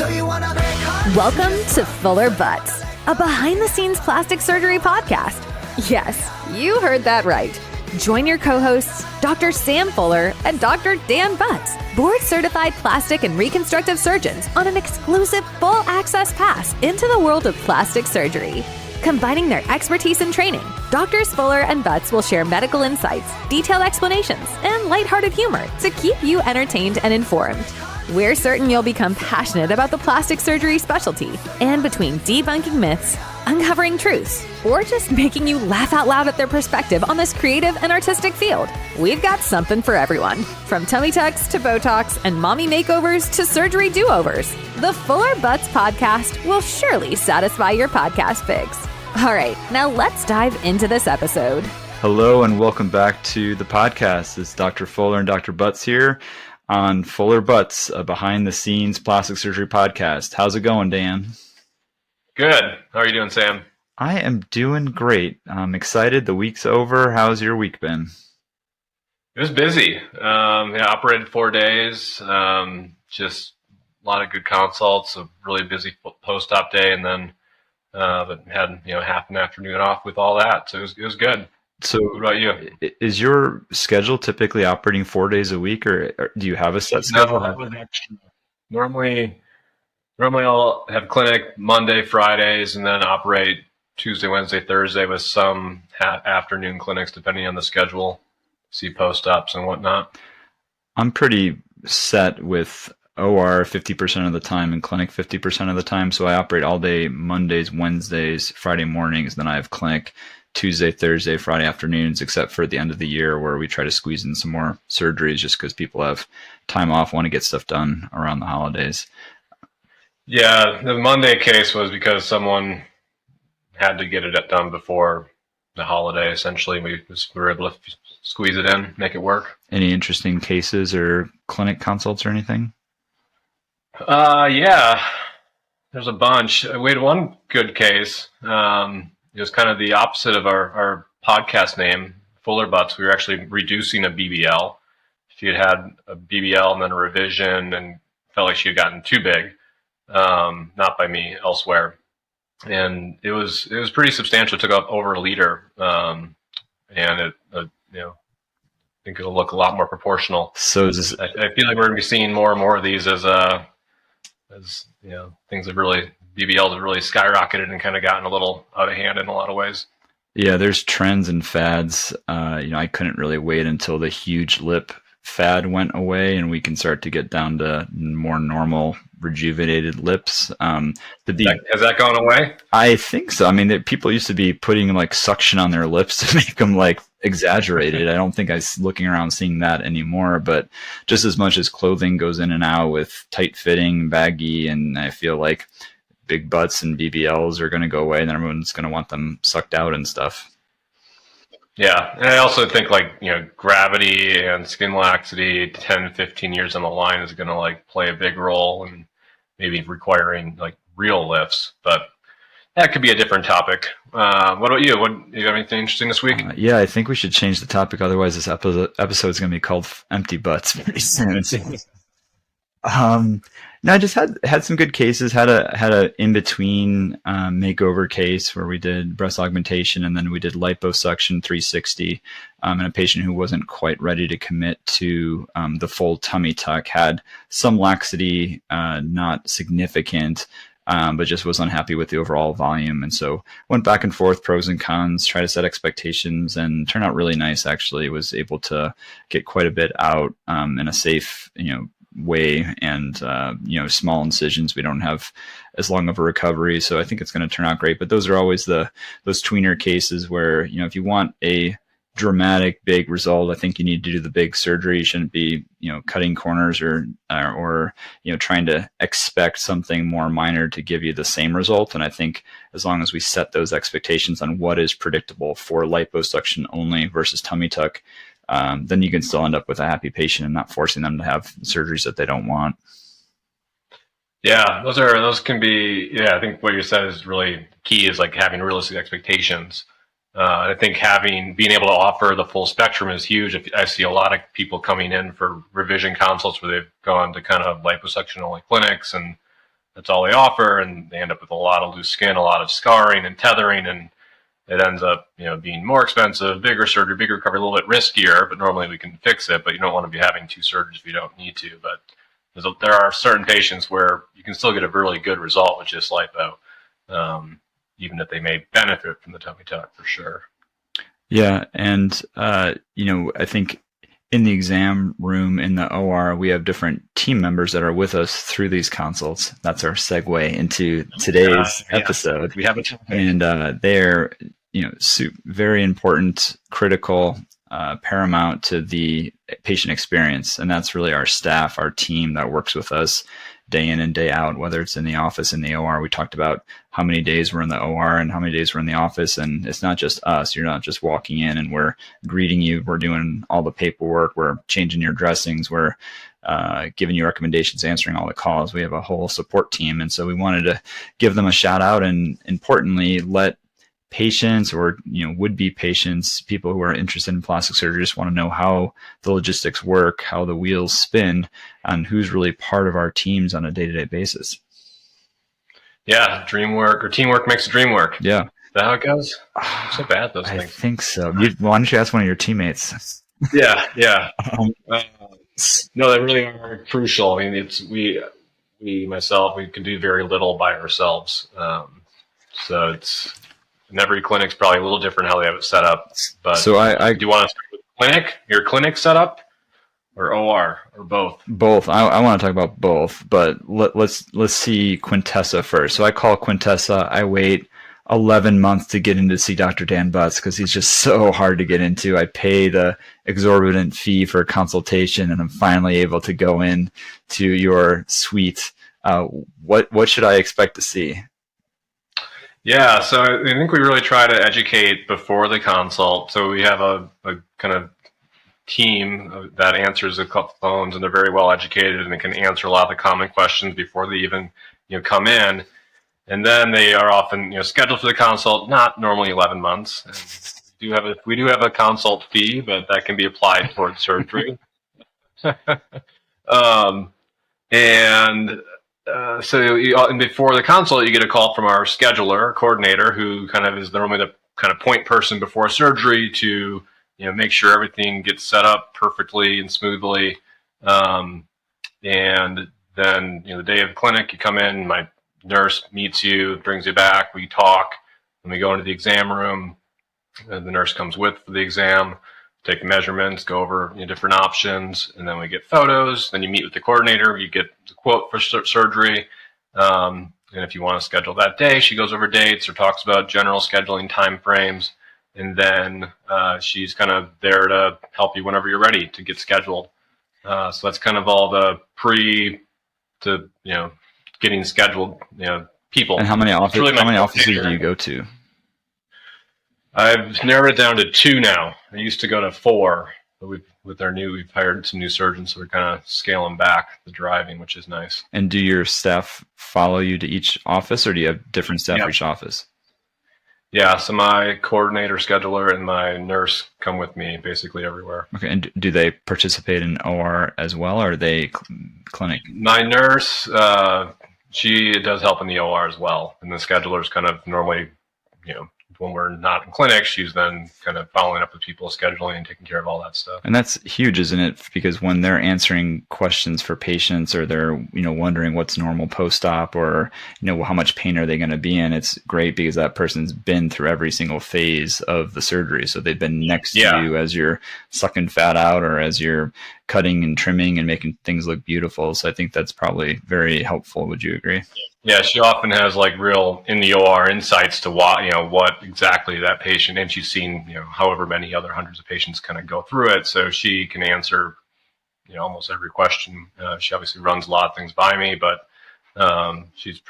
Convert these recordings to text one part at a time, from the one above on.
Welcome to Fuller Butz, a behind-the-scenes plastic surgery podcast. Yes, you heard that right. Join your co-hosts, Dr. Sam Fuller and Dr. Dan Butz, board-certified plastic and reconstructive surgeons, on an exclusive full-access pass into the world of plastic surgery. Combining their expertise and training, Drs. Fuller and Butz will share medical insights, detailed explanations, and lighthearted humor to keep you entertained and informed. We're certain you'll become passionate about the plastic surgery specialty, and between debunking myths, uncovering truths, or just making you laugh out loud at their perspective on this creative and artistic field, we've got something for everyone. From tummy tucks to Botox and mommy makeovers to surgery do-overs, the Fuller Butz podcast will surely satisfy your podcast fix. All right, now let's dive into this episode. Hello and welcome back to the podcast. It's Dr. Fuller and Dr. Butz here on Fuller Butz, a behind-the-scenes plastic surgery podcast. How's it going, Dan? Good. How are you doing, Sam? I am doing great. I'm excited. The week's over. How's your week been? It was busy. Operated 4 days. Just a lot of good consults. A really busy post-op day, and then but had half an afternoon off with all that. So it was good. So, what about you? Is your schedule typically operating 4 days a week, or do you have a set schedule? Normally I'll have clinic Monday, Fridays, and then operate Tuesday, Wednesday, Thursday with some afternoon clinics depending on the schedule. See post-ops and whatnot. I'm pretty set with OR 50% of the time and clinic 50% of the time. So I operate all day Mondays, Wednesdays, Friday mornings. Then I have clinic Tuesday, Thursday, Friday afternoons, except for the end of the year where we try to squeeze in some more surgeries just because people have time off, want to get stuff done around the holidays. Yeah, the Monday case was because someone had to get it done before the holiday. Essentially, we were able to squeeze it in, make it work. Any interesting cases or clinic consults or anything? Yeah, there's a bunch. We had one good case. It was kind of the opposite of our podcast name, Fuller Butz. We were actually reducing a BBL. She had a BBL and then a revision and felt like she had gotten too big. Not by me, elsewhere. And it was pretty substantial. It took up over a liter. And it, I think it'll look a lot more proportional. So I feel like we're going to be seeing more and more of these as things have really, BBLs have really skyrocketed and kind of gotten a little out of hand in a lot of ways. Yeah, there's trends and fads. I couldn't really wait until the huge lip fad went away and we can start to get down to more normal rejuvenated lips. Has that gone away? I think so. I mean, people used to be putting like suction on their lips to make them like exaggerated. I don't think I'm looking around seeing that anymore, but just as much as clothing goes in and out with tight fitting, baggy, and I feel like big butts and BBLs are going to go away and everyone's going to want them sucked out and stuff. Yeah, and I also think gravity and skin laxity 10, 15 years on the line is going to play a big role and maybe requiring real lifts, but that could be a different topic. What about you? You have anything interesting this week? Yeah, I think we should change the topic. Otherwise, this episode is going to be called Empty Butts pretty soon. No, I just had some good cases. Had a in between makeover case where we did breast augmentation and then we did liposuction 360. And a patient who wasn't quite ready to commit to the full tummy tuck, had some laxity, not significant, but just was unhappy with the overall volume. And so went back and forth, pros and cons, tried to set expectations, and turned out really nice. Actually, was able to get quite a bit out in a safe, way, and small incisions. We don't have as long of a recovery, so I think it's going to turn out great. But those are always those tweener cases where if you want a dramatic big result, I think you need to do the big surgery. You shouldn't be cutting corners or trying to expect something more minor to give you the same result. And I think as long as we set those expectations on what is predictable for liposuction only versus tummy tuck, then you can still end up with a happy patient and not forcing them to have surgeries that they don't want. Yeah, those can be. Yeah, I think what you said is really key. Is having realistic expectations. I think being able to offer the full spectrum is huge. I see a lot of people coming in for revision consults where they've gone to kind of liposuction only clinics, and that's all they offer, and they end up with a lot of loose skin, a lot of scarring and tethering, and it ends up, being more expensive, bigger surgery, bigger recovery, a little bit riskier, but normally we can fix it. But you don't want to be having 2 surgeries if you don't need to. But there are certain patients where you can still get a really good result with just lipo, even if they may benefit from the tummy tuck for sure. Yeah, and I think in the exam room in the OR, we have different team members that are with us through these consults. That's our segue into today's episode. We have a team. And they're very important, critical, paramount to the patient experience, and that's really our staff, our team that works with us day in and day out, whether it's in the office, in the OR. We talked about how many days we're in the OR and how many days we're in the office, and it's not just us. You're not just walking in and we're greeting you. We're doing all the paperwork. We're changing your dressings. We're giving you recommendations, answering all the calls. We have a whole support team, and so we wanted to give them a shout out and, importantly, let patients or would-be patients, people who are interested in plastic surgery, just want to know how the logistics work, how the wheels spin, and who's really part of our teams on a day-to-day basis. Yeah, teamwork makes the dream work. Yeah. Is that how it goes? I'm so bad at those things. I think so. Why don't you ask one of your teammates? Yeah. No, they really are crucial. I mean, we can do very little by ourselves. So it's, and every clinic's probably a little different how they have it set up. But so do you want to start with clinic, your clinic setup, or OR, or both? Both. I want to talk about both, but let's see Quintessa first. So I call Quintessa. I wait 11 months to get in to see Dr. Dan Butz because he's just so hard to get into. I pay the exorbitant fee for a consultation, and I'm finally able to go in to your suite. What should I expect to see? Yeah, so I think we really try to educate before the consult. So we have a kind of team that answers the phones, and they're very well educated, and they can answer a lot of the common questions before they even come in. And then they are often scheduled for the consult, not normally 11 months. And we do have a consult fee, but that can be applied towards surgery. And before the consult, you get a call from our scheduler, coordinator, who kind of is normally the kind of point person before surgery to make sure everything gets set up perfectly and smoothly. And then the day of the clinic, you come in, my nurse meets you, brings you back, we talk, and we go into the exam room. And the nurse comes with the exam, take the measurements, go over different options, and then we get photos. Then you meet with the coordinator, you get the quote for surgery. And if you want to schedule that day, she goes over dates or talks about general scheduling timeframes. And then she's kind of there to help you whenever you're ready to get scheduled. So that's kind of all the getting scheduled, people. And how many offices do you go to? I've narrowed it down to 2 now. I used to go to 4, but we've hired some new surgeons, so we're kind of scaling back the driving, which is nice. And do your staff follow you to each office, or do you have different staff for each office? Yeah, so my coordinator, scheduler, and my nurse come with me basically everywhere. Okay, and do they participate in OR as well, or are they clinic? My nurse, she does help in the OR as well, and the scheduler's kind of normally, when we're not in clinic, she's then kind of following up with people, scheduling and taking care of all that stuff. And that's huge, isn't it? Because when they're answering questions for patients, or they're, wondering what's normal post-op, or, how much pain are they going to be in, it's great because that person's been through every single phase of the surgery. So they've been next to you as you're sucking fat out, or as you're cutting and trimming and making things look beautiful. So I think that's probably very helpful. Would you agree? Yeah, she often has real in the OR insights to what exactly that patient, and she's seen however many other hundreds of patients kind of go through it, so she can answer almost every question. She obviously runs a lot of things by me, but she's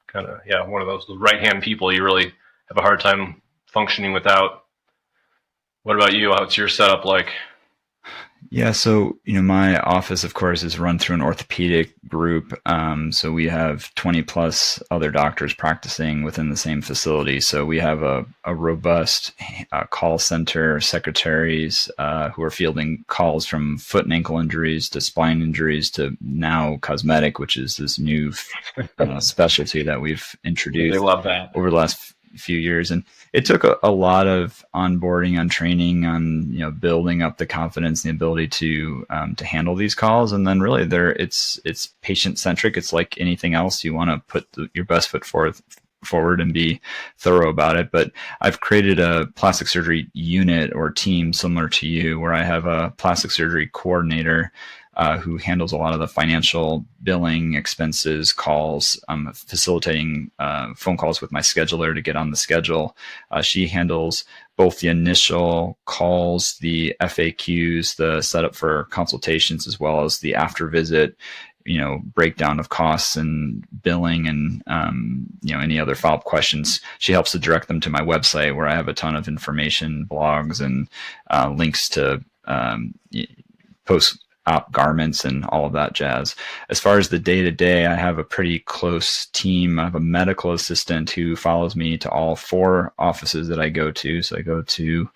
kind of one of those right hand people you really have a hard time functioning without. What about you? What's your setup like? Yeah, so my office, of course, is run through an orthopedic group. So we have 20 plus other doctors practicing within the same facility. So we have a robust call center, secretaries who are fielding calls from foot and ankle injuries to spine injuries to now cosmetic, which is this new specialty that we've introduced. They love that over the last few years. And it took a lot of onboarding, on training, on building up the confidence and the ability to handle these calls. And then really it's patient centric. It's like anything else. You want to put your best foot forward and be thorough about it. But I've created a plastic surgery unit or team similar to you, where I have a plastic surgery coordinator who handles a lot of the financial billing, expenses, calls, facilitating phone calls with my scheduler to get on the schedule. She handles both the initial calls, the FAQs, the setup for consultations, as well as the after visit, breakdown of costs and billing and, any other follow-up questions. She helps to direct them to my website, where I have a ton of information, blogs, and links to post-op garments and all of that jazz. As far as the day-to-day, I have a pretty close team. I have a medical assistant who follows me to all 4 offices that I go to. So I go to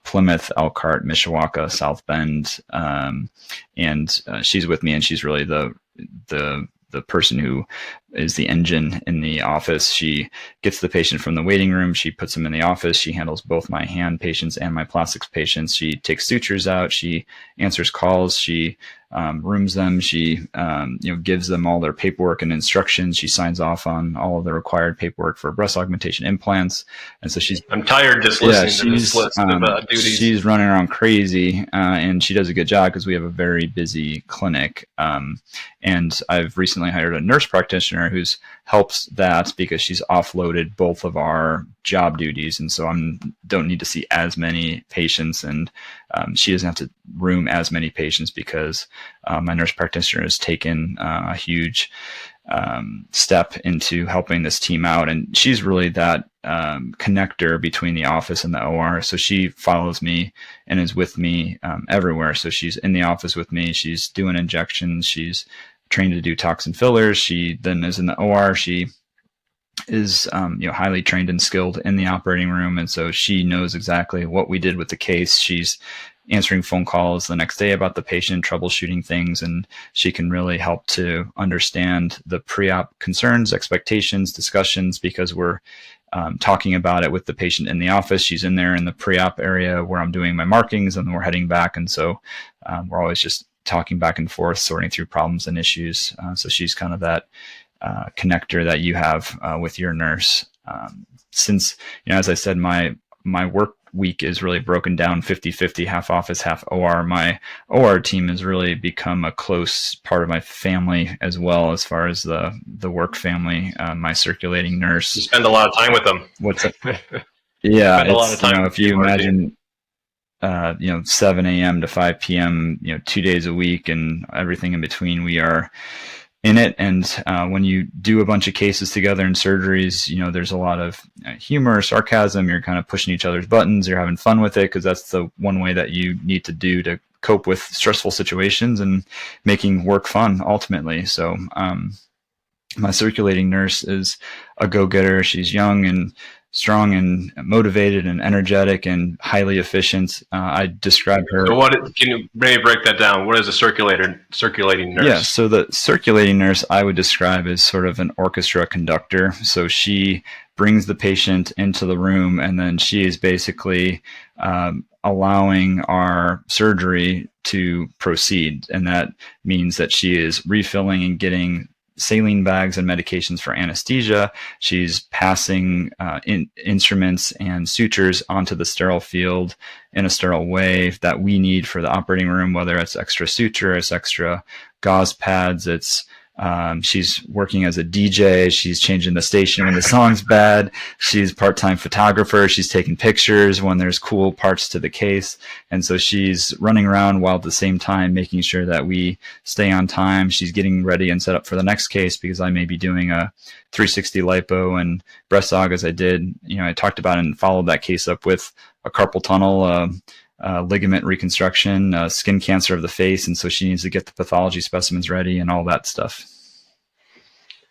Plymouth, Elkhart, Mishawaka, South Bend, and she's with me, and she's really the person who is the engine in the office. She gets the patient from the waiting room. She puts them in the office. She handles both my hand patients and my plastics patients. She takes sutures out. She answers calls. She rooms them. She gives them all their paperwork and instructions. She signs off on all of the required paperwork for breast augmentation implants. And so I'm tired just listening to this list of duties. She's running around crazy, and she does a good job because we have a very busy clinic. And I've recently hired a nurse practitioner who's helps that because she's offloaded both of our job duties. And so I don't need to see as many patients, and she doesn't have to room as many patients because my nurse practitioner has taken a huge step into helping this team out. And she's really that connector between the office and the OR. So she follows me and is with me everywhere. So she's in the office with me. She's doing injections. She's trained to do toxin fillers. She then is in the OR. She is highly trained and skilled in the operating room, and so she knows exactly what we did with the case. She's answering phone calls the next day about the patient, troubleshooting things, and she can really help to understand the pre-op concerns, expectations, discussions, because we're talking about it with the patient in the office. She's in there in the pre-op area where I'm doing my markings, and we're heading back, and so we're always just talking back and forth, sorting through problems and issues. So she's kind of that connector that you have with your nurse. Since, as I said, my work week is really broken down 50-50, half office, half OR. My OR team has really become a close part of my family as well, as far as the work family. My circulating nurse. You spend a lot of time with them. What's it? Yeah, spend a lot of time. If you imagine, 7 a.m. to 5 p.m., 2 days a week, and everything in between, we are in it. And when you do a bunch of cases together in surgeries, there's a lot of humor, sarcasm. You're kind of pushing each other's buttons. You're having fun with it, because that's the one way that you need to do to cope with stressful situations and making work fun ultimately. So my circulating nurse is a go-getter. She's young and strong and motivated and energetic and highly efficient. I describe her. So can you maybe break that down? What is a circulating nurse? Yeah, so the circulating nurse I would describe as sort of an orchestra conductor. So she brings the patient into the room, and then she is basically allowing our surgery to proceed. And that means that she is refilling and getting saline bags and medications for anesthesia. She's passing instruments and sutures onto the sterile field in a sterile way that we need for the operating room, whether it's extra suture, it's extra gauze pads, it's she's working as a DJ. She's changing the station when the song's bad. She's part-time photographer. She's taking pictures when there's cool parts to the case. And so she's running around while at the same time making sure that we stay on time. She's getting ready and set up for the next case, because I may be doing a 360 lipo and breast aug, as I did. I talked about and followed that case up with a carpal tunnel, ligament reconstruction, skin cancer of the face, and so she needs to get the pathology specimens ready and all that stuff.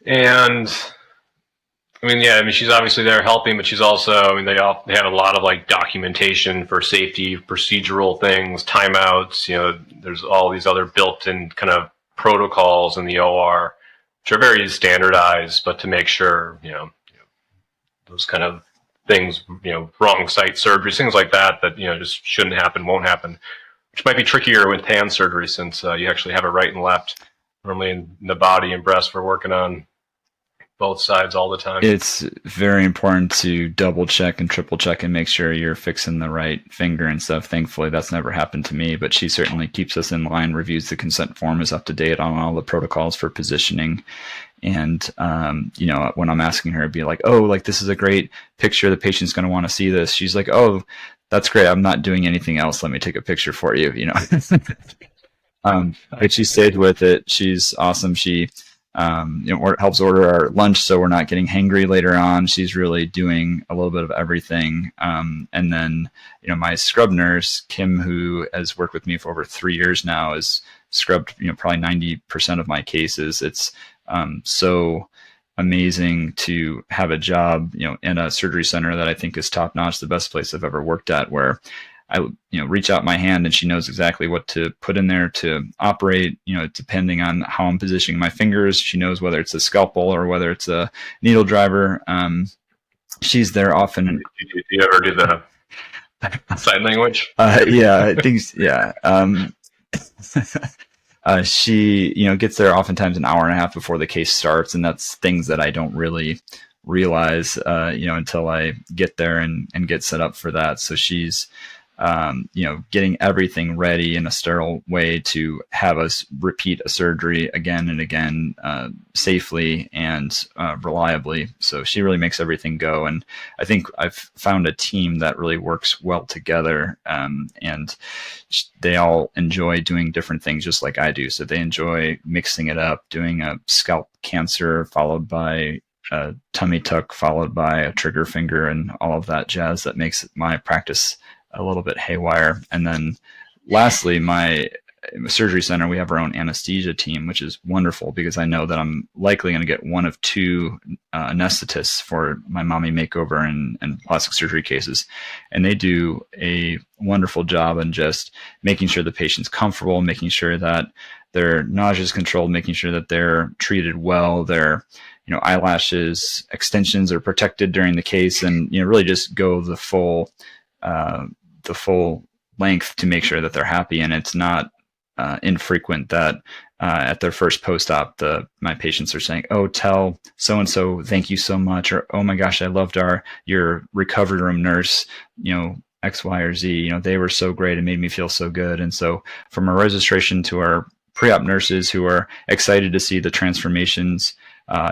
And she's obviously there helping, but she's also, they had a lot of like documentation for safety, procedural things, timeouts. There's all these other built-in kind of protocols in the OR, which are very standardized, but to make sure, those kind of things, wrong site surgeries, things like that, just shouldn't happen, won't happen, which might be trickier with hand surgery since you actually have it right and left. Normally in the body and breast, we're working on both sides all the time. It's very important to double check and triple check and make sure you're fixing the right finger and stuff. Thankfully, that's never happened to me, but she certainly keeps us in line, reviews the consent form, is up to date on all the protocols for positioning. And, when I'm asking her, it'd be like, oh, like this is a great picture. The patient's going to want to see this. She's like, oh, that's great. I'm not doing anything else. Let me take a picture for you, But she stayed with it. She's awesome. She, helps order our lunch so we're not getting hangry later on. She's really doing a little bit of everything. And then, my scrub nurse, Kim, who has worked with me for over 3 years now, has scrubbed, probably 90% of my cases. It's so amazing to have a job, in a surgery center that I think is top notch, the best place I've ever worked at, where I, reach out my hand and she knows exactly what to put in there to operate, depending on how I'm positioning my fingers. She knows whether it's a scalpel or whether it's a needle driver. She's there often. Do you ever do the sign language? Yeah, things. Yeah. She, gets there oftentimes an hour and a half before the case starts, and that's things that I don't really realize, until I get there and get set up for that. So she's, getting everything ready in a sterile way to have us repeat a surgery again and again, safely and reliably. So she really makes everything go. And I think I've found a team that really works well together, and they all enjoy doing different things just like I do. So they enjoy mixing it up, doing a scalp cancer followed by a tummy tuck, followed by a trigger finger, and all of that jazz that makes my practice a little bit haywire. And then lastly, my surgery center, we have our own anesthesia team, which is wonderful because I know that I'm likely going to get one of two anesthetists for my mommy makeover and plastic surgery cases. And they do a wonderful job in just making sure the patient's comfortable, making sure that their nausea is controlled, making sure that they're treated well, their eyelashes, extensions are protected during the case, and really just go the full length to make sure that they're happy. And it's not infrequent that at their first post-op, my patients are saying, "Oh, tell so-and-so thank you so much," or "Oh my gosh, I loved your recovery room nurse, X, Y, or Z. They were so great. It made me feel so good." And so from our registration to our pre-op nurses who are excited to see the transformations,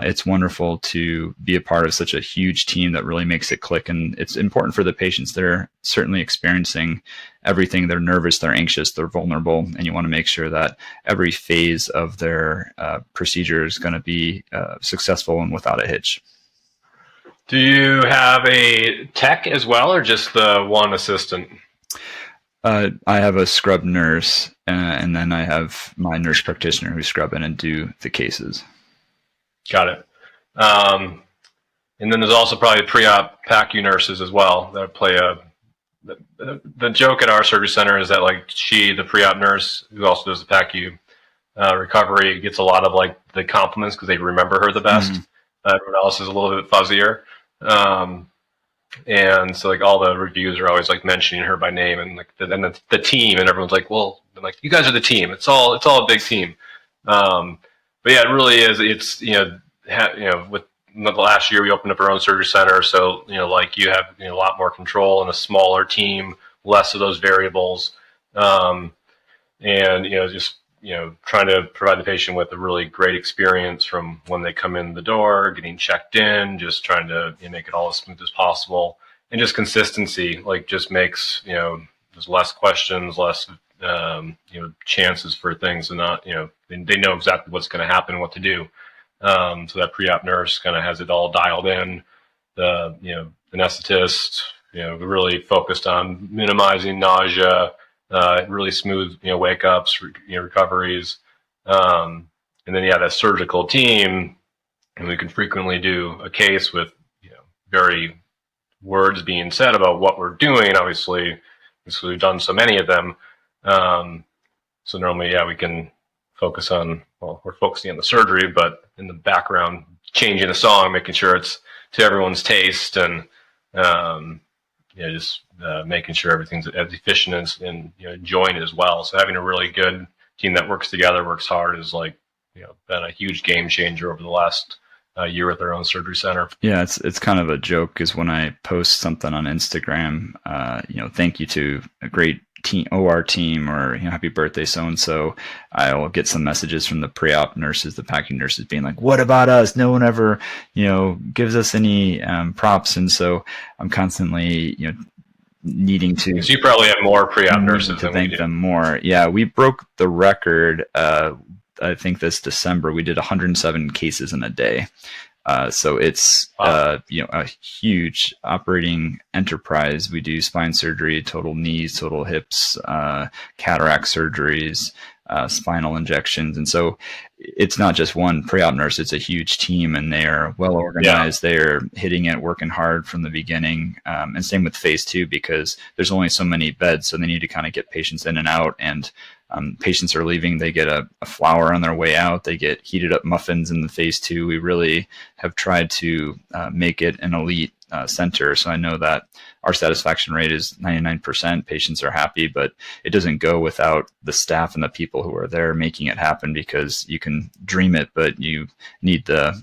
it's wonderful to be a part of such a huge team that really makes it click. And it's important for the patients. They're certainly experiencing everything. They're nervous, they're anxious, they're vulnerable, and you want to make sure that every phase of their procedure is going to be successful and without a hitch. Do you have a tech as well, or just the one assistant? I have a scrub nurse, and then I have my nurse practitioner who scrub in and do the cases. Got it. And then there's also probably pre-op PACU nurses as well that play the joke at our surgery center is that the pre-op nurse who also does the PACU recovery gets a lot of the compliments because they remember her the best. Mm-hmm. Everyone else is a little bit fuzzier. And so all the reviews are always mentioning her by name and the team, and everyone's well, you guys are the team. It's all a big team. But yeah, it really is. It's, with the last year we opened up our own surgery center. So, you have, a lot more control and a smaller team, less of those variables. And, just, trying to provide the patient with a really great experience from when they come in the door, getting checked in, just trying to make it all as smooth as possible. And just consistency, just makes, there's less questions, less, chances for things to not, they know exactly what's going to happen, what to do. So that pre-op nurse kind of has it all dialed in. The, anesthetist, really focused on minimizing nausea, really smooth, wake ups, recoveries. And then, that surgical team, and we can frequently do a case with, very words being said about what we're doing, obviously, because we've done so many of them. So normally, we can focus on, we're focusing on the surgery, but in the background, changing the song, making sure it's to everyone's taste, and just making sure everything's as efficient and enjoying it as well. So having a really good team that works together, works hard, is been a huge game changer over the last year at their own surgery center. Yeah, it's kind of a joke, because when I post something on Instagram, thank you to a great OR team, or happy birthday so and so, I'll get some messages from the pre-op nurses, the packing nurses, being like, what about us? No one ever gives us any props. And so I'm constantly needing to. So you probably have more pre-op nurses to thank them more. Yeah, we broke the record. I think this December we did 107 cases in a day. So it's a huge operating enterprise. We do spine surgery, total knees, total hips, cataract surgeries, spinal injections, and so it's not just one pre-op nurse. It's a huge team, and they are well organized. They're hitting it, working hard from the beginning, and same with phase 2, because there's only so many beds, so they need to kind of get patients in and out. And patients are leaving, they get a flower on their way out, they get heated up muffins in the phase 2. We really have tried to make it an elite center. So I know that our satisfaction rate is 99%. Patients are happy, but it doesn't go without the staff and the people who are there making it happen, because you can dream it, but you need the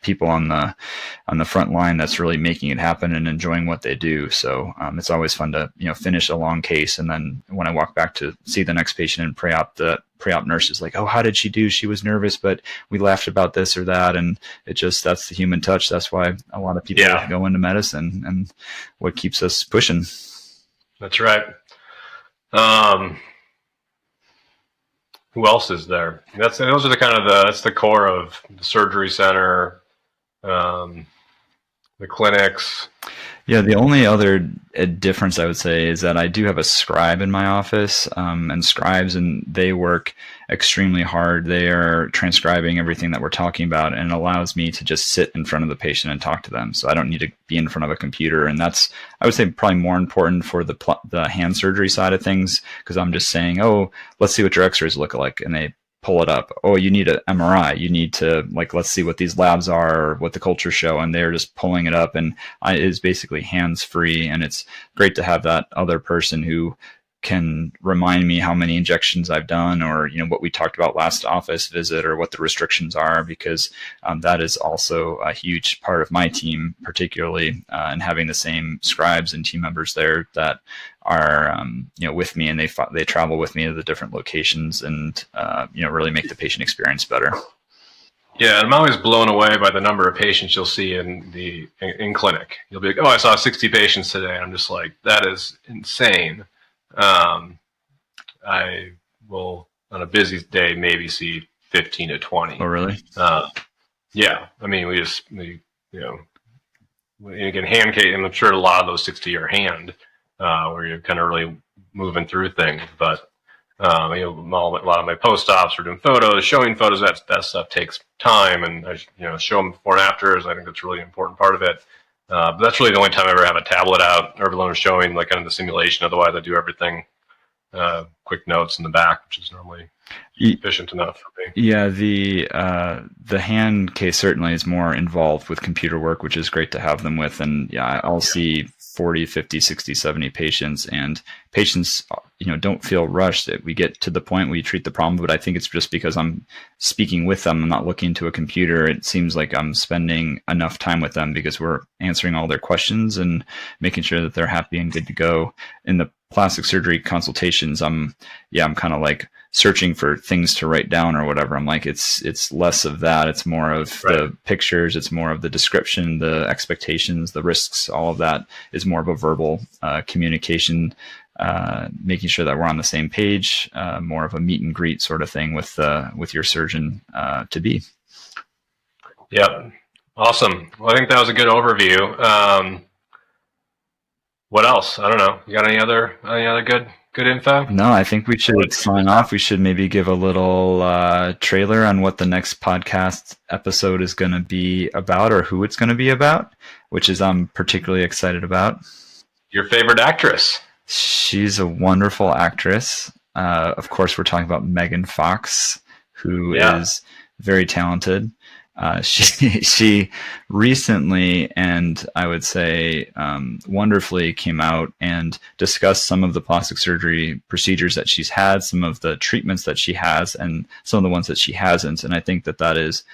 people on the front line that's really making it happen and enjoying what they do. So it's always fun to finish a long case, and then when I walk back to see the next patient in pre-op, the pre-op nurse is like, oh, how did she do? She was nervous, but we laughed about this or that, and that's the human touch. That's why a lot of people go into medicine, and what keeps us pushing. That's right. Who else is there? Those are that's the core of the surgery center. The clinics. Yeah, the only other difference I would say is that I do have a scribe in my office, and scribes, and they work extremely hard. They are transcribing everything that we're talking about, and it allows me to just sit in front of the patient and talk to them. So I don't need to be in front of a computer, and that's, I would say, probably more important for the hand surgery side of things, because I'm just saying, oh, let's see what your x-rays look like, and they pull it up. Oh, you need an MRI. You need to, let's see what these labs are, or what the cultures show. And they're just pulling it up, and it is basically hands-free. And it's great to have that other person who can remind me how many injections I've done, or, what we talked about last office visit, or what the restrictions are, because that is also a huge part of my team, particularly, and having the same scribes and team members there that are, with me, and they travel with me to the different locations, and, really make the patient experience better. Yeah, I'm always blown away by the number of patients you'll see in clinic. You'll be like, oh, I saw 60 patients today. I'm just like, that is insane. I will, on a busy day, maybe see 15 to 20. Oh, really? Yeah. I mean, again, hand case, and I'm sure a lot of those 60 are hand, where you're kind of really moving through things. But, a lot of my post-ops are doing photos, showing photos. That stuff takes time, and I, show them before and afters. I think that's a really important part of it. But that's really the only time I ever have a tablet out, or alone showing kind of the simulation. Otherwise, I do everything quick notes in the back, which is normally efficient enough for me. Yeah, the hand case certainly is more involved with computer work, which is great to have them with. And I'll see 40, 50, 60, 70 patients, and patients, don't feel rushed. We get to the point where you treat the problem, but I think it's just because I'm speaking with them. I'm not looking to a computer. It seems like I'm spending enough time with them because we're answering all their questions and making sure that they're happy and good to go. In the plastic surgery consultations, I'm kind of like searching for things to write down or whatever. I'm like, it's less of that. It's more of the pictures. It's more of the description, the expectations, the risks. All of that is more of a verbal communication, making sure that we're on the same page, more of a meet and greet sort of thing with your surgeon to be. Yeah. Awesome. Well, I think that was a good overview. What else? I don't know. You got any other good info? No, I think we should sign off. We should maybe give a little trailer on what the next podcast episode is going to be about, or who it's going to be about, which is I'm particularly excited about. Your favorite actress? She's a wonderful actress. Of course, we're talking about Megan Fox, who is very talented. She recently, and I would say wonderfully, came out and discussed some of the plastic surgery procedures that she's had, some of the treatments that she has, and some of the ones that she hasn't. And I think that is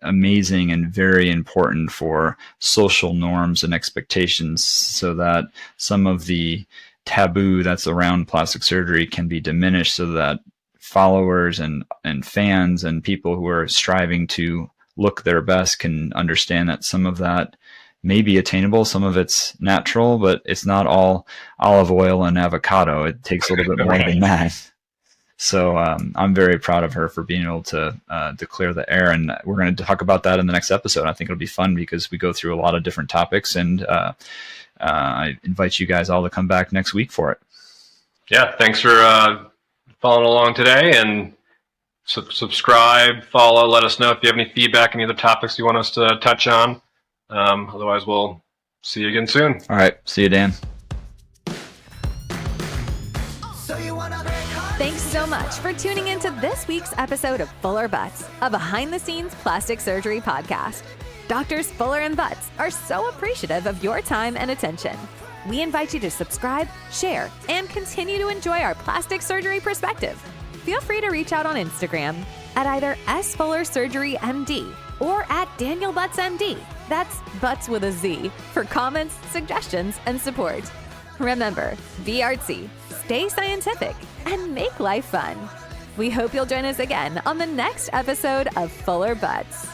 amazing and very important for social norms and expectations, so that some of the taboo that's around plastic surgery can be diminished, so that followers and fans and people who are striving to look their best can understand that some of that may be attainable, some of it's natural, but it's not all olive oil and avocado. It takes a little bit more than that. So I'm very proud of her for being able to declare the air, and we're going to talk about that in the next episode. I think it'll be fun because we go through a lot of different topics, and I invite you guys all to come back next week for it. Yeah, thanks for following along today, and subscribe, follow, let us know if you have any feedback, any other topics you want us to touch on. Otherwise, we'll see you again soon. All right. See you, Dan. Thanks so much for tuning into this week's episode of Fuller Butz, a behind-the-scenes plastic surgery podcast. Doctors Fuller and Butz are so appreciative of your time and attention. We invite you to subscribe, share, and continue to enjoy our plastic surgery perspective. Feel free to reach out on Instagram at either @SFullerSurgeryMD or @DanielButzMD. That's Butz with a Z, for comments, suggestions, and support. Remember, be artsy, stay scientific, and make life fun. We hope you'll join us again on the next episode of Fuller Butz.